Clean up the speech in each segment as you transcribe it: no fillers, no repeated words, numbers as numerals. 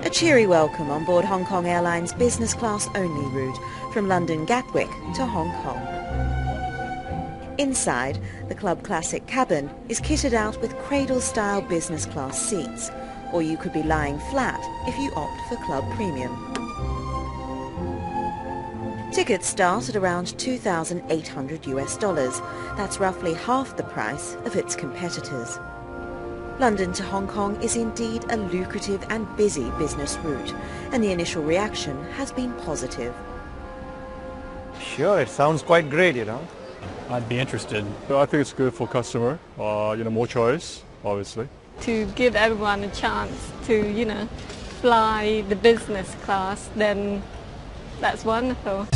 A cheery welcome on board Hong Kong Airlines business class only route from London Gatwick to Hong Kong. Inside, the Club Classic cabin is kitted out with cradle-style business class seats, or you could be lying flat if you opt for Club Premium. Tickets start at around $2,800. That's roughly half the price of its competitors. London to Hong Kong is indeed a lucrative and busy business route, and the initial reaction has been positive. Sure, it sounds quite great, I'd be interested. I think it's good for customer, more choice, obviously. To give everyone a chance to, fly the business class, then that's wonderful.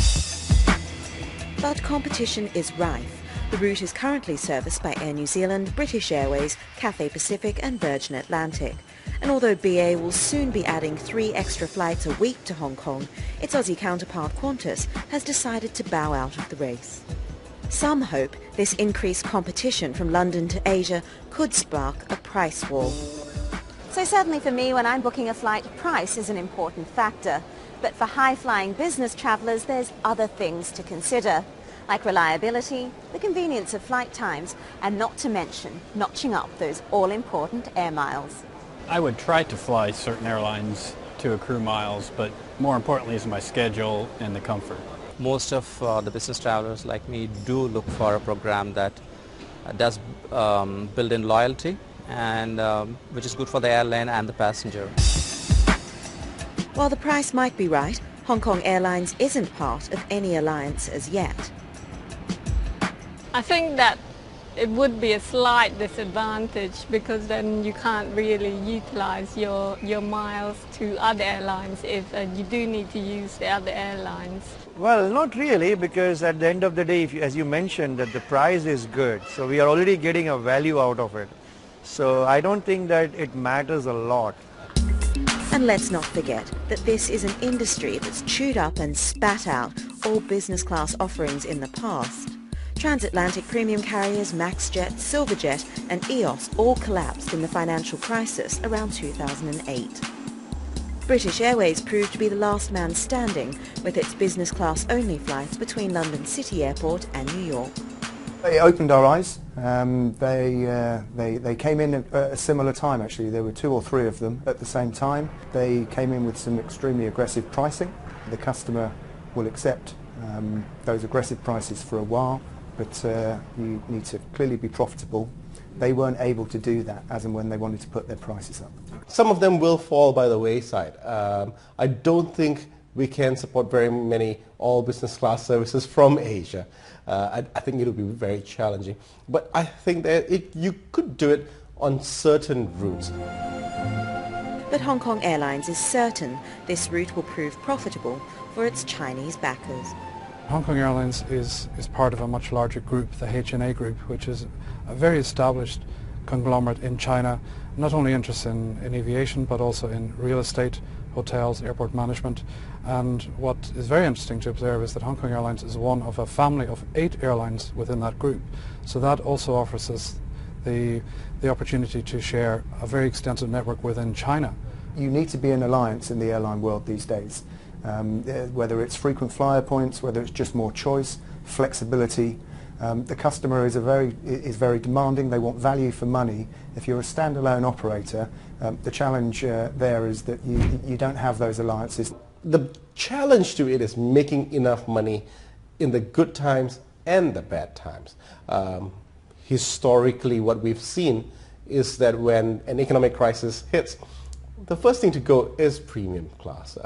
But competition is rife. The route is currently serviced by Air New Zealand, British Airways, Cathay Pacific and Virgin Atlantic. And although BA will soon be adding 3 extra flights a week to Hong Kong, its Aussie counterpart Qantas has decided to bow out of the race. Some hope this increased competition from London to Asia could spark a price war. So certainly for me, when I'm booking a flight, price is an important factor. But for high-flying business travellers, there's other things to consider, like reliability, the convenience of flight times, and not to mention notching up those all-important air miles. I would try to fly certain airlines to accrue miles, but more importantly is my schedule and the comfort. Most of the business travelers like me do look for a program that does build in loyalty, and which is good for the airline and the passenger. While the price might be right, Hong Kong Airlines isn't part of any alliance as yet. I think that it would be a slight disadvantage because then you can't really utilize your miles to other airlines if you do need to use the other airlines. Well, not really, because at the end of the day, as you mentioned, that the price is good. So we are already getting a value out of it. So I don't think that it matters a lot. And let's not forget that this is an industry that's chewed up and spat out all business class offerings in the past. Transatlantic premium carriers MaxJet, Silverjet and EOS all collapsed in the financial crisis around 2008. British Airways proved to be the last man standing with its business class only flights between London City Airport and New York. It opened our eyes. They came in at a similar time actually. There were 2 or 3 of them at the same time. They came in with some extremely aggressive pricing. The customer will accept those aggressive prices for a while, but you need to clearly be profitable. They weren't able to do that as and when they wanted to put their prices up. Some of them will fall by the wayside. I don't think we can support very many all business class services from Asia. I think it will be very challenging. But I think that you could do it on certain routes. But Hong Kong Airlines is certain this route will prove profitable for its Chinese backers. Hong Kong Airlines is part of a much larger group, the HNA Group, which is a very established conglomerate in China, not only interested in aviation but also in real estate, hotels, airport management. And what is very interesting to observe is that Hong Kong Airlines is one of a family of 8 airlines within that group. So that also offers us the opportunity to share a very extensive network within China. You need to be an alliance in the airline world these days. Whether it's frequent flyer points, whether it's just more choice, flexibility. The customer is very demanding. They want value for money. If you're a standalone operator, the challenge there is that you don't have those alliances. The challenge to it is making enough money in the good times and the bad times. Historically, what we've seen is that when an economic crisis hits, the first thing to go is premium class.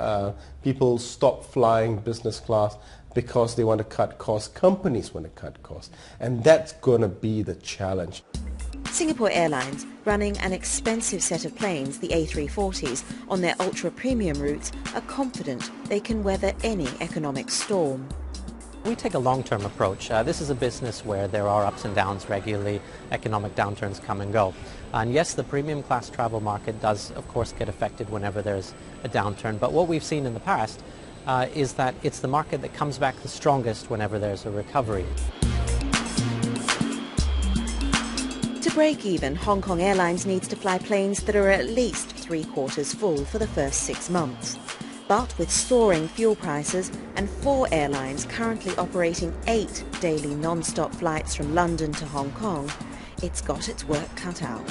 People stop flying business class because they want to cut costs. Companies want to cut costs. And that's going to be the challenge. Singapore Airlines, running an expensive set of planes, the A340s, on their ultra-premium routes, are confident they can weather any economic storm. We take a long-term approach. This is a business where there are ups and downs regularly, economic downturns come and go. And yes, the premium class travel market does, of course, get affected whenever there's a downturn. But what we've seen in the past is that it's the market that comes back the strongest whenever there's a recovery. To break even, Hong Kong Airlines needs to fly planes that are at least 3/4 full for the first 6 months. But with soaring fuel prices and 4 airlines currently operating 8 daily non-stop flights from London to Hong Kong, it's got its work cut out.